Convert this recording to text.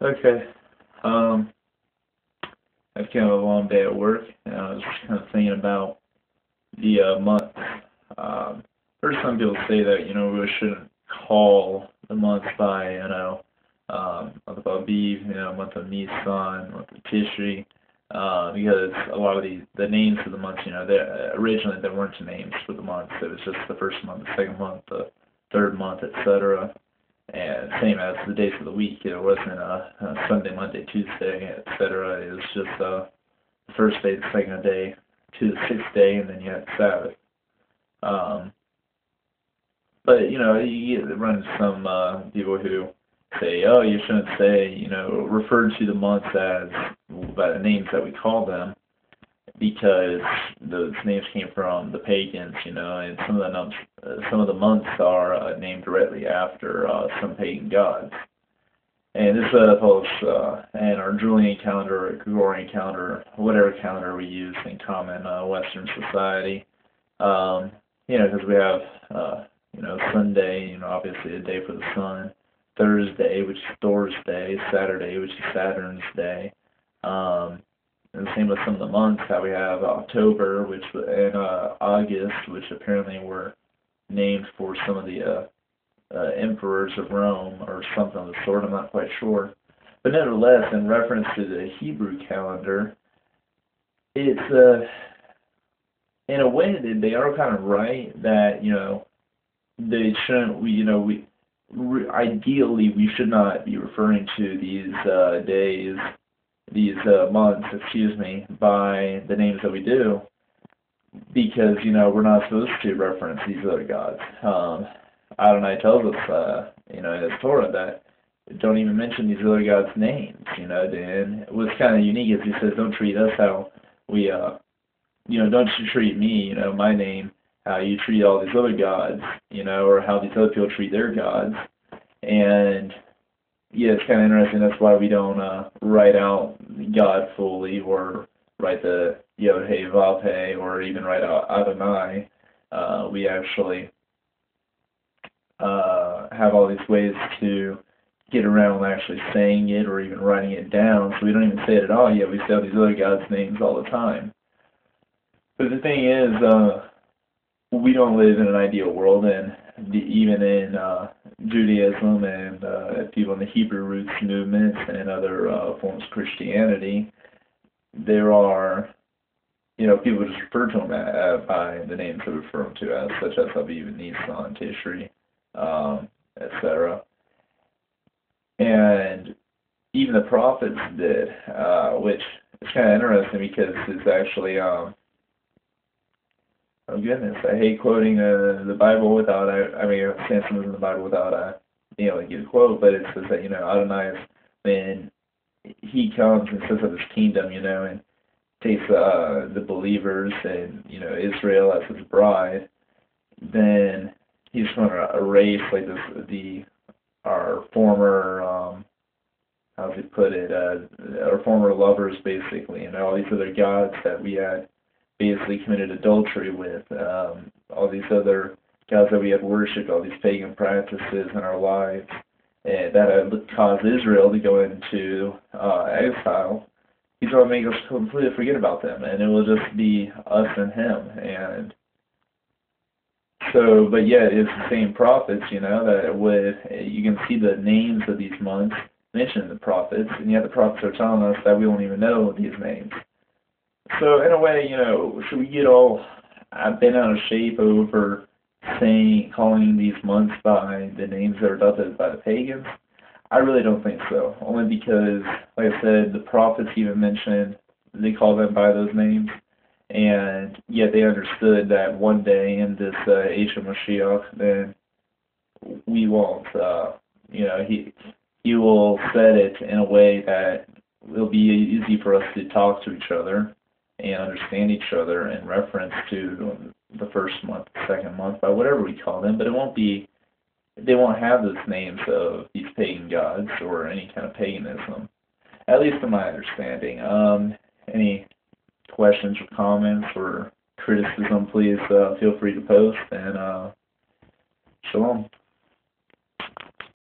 Okay. Um, I had kind of a long day at work, and I was just kind of thinking about the months. Um, Heard some people say that we shouldn't call the months by month of Aviv, month of Nisan, month of Tishri, because a lot of the names of the months, originally there weren't names for the months. It was just the first month, the second month, the third month, etc. And same as the days of the week, it wasn't Sunday, Monday, Tuesday, etc. It was just the first day, the second day, to the sixth day, and then you had Sabbath. Um, but you run into some people who say, oh, you shouldn't say, refer to the months as by the names that we call them, because those names came from the pagans, and some of the months are named directly after some pagan gods. And this follows in our Julian calendar, or Gregorian calendar, whatever calendar we use in common Western society. Because we have, Sunday, obviously a day for the sun, Thursday, which is Thor's day, Saturday, which is Saturn's day. And the same with some of the months, how we have October, and August, which apparently were named for some of the emperors of Rome or something of the sort. I'm not quite sure. But nevertheless, in reference to the Hebrew calendar, it's in a way that they are kind of right that they shouldn't. Ideally we should not be referring to these days, these months, excuse me, by the names that we do, because we're not supposed to reference these other gods. Adonai tells us, in his Torah, that don't even mention these other gods' names. And what's kind of unique is he says, don't treat us how we, don't you treat me, my name, how you treat all these other gods, or how these other people treat their gods. And yeah, it's kind of interesting. That's why we don't write out God fully, or write the Yod He Vav He, or even write out Adonai. We actually have all these ways to get around actually saying it or even writing it down, so we don't even say it at all, yet we say all these other gods' names all the time. But the thing is, we don't live in an ideal world, and even in Judaism and people in the Hebrew roots movements and other forms of Christianity, there are, people just refer to them by the names they refer them to as, such as Aviv, Nisan, Tishri, etc. And even the prophets did, which is kind of interesting because it's actually, oh goodness, I hate quoting the Bible without, I'm saying something in the Bible without being able to get a quote, but it says that, Adonai, when he comes and sets up his kingdom, and takes the believers and, Israel as his bride, then he's going to erase like our former how does he put it, our former lovers, basically, and all these other gods that we had basically committed adultery with, all these other gods that we had worshipped, all these pagan practices in our lives, and that had caused Israel to go into exile. He's going to make us completely forget about them, and it will just be us and him. And so, but yet it's the same prophets, that you can see the names of these months mentioned in the prophets, and yet the prophets are telling us that we won't even know these names. So in a way, should we get all bent out of shape over calling these months by the names that are adopted by the pagans? I really don't think so, only because, like I said, the prophets even mentioned they call them by those names, and yet they understood that one day in this age of Moshiach, then we won't, he will set it in a way that it'll be easy for us to talk to each other and understand each other in reference to the first month, the second month, by whatever we call them, but they won't have those names of these pagan gods or any kind of paganism, at least in my understanding. Any questions or comments or criticism, please feel free to post, and shalom.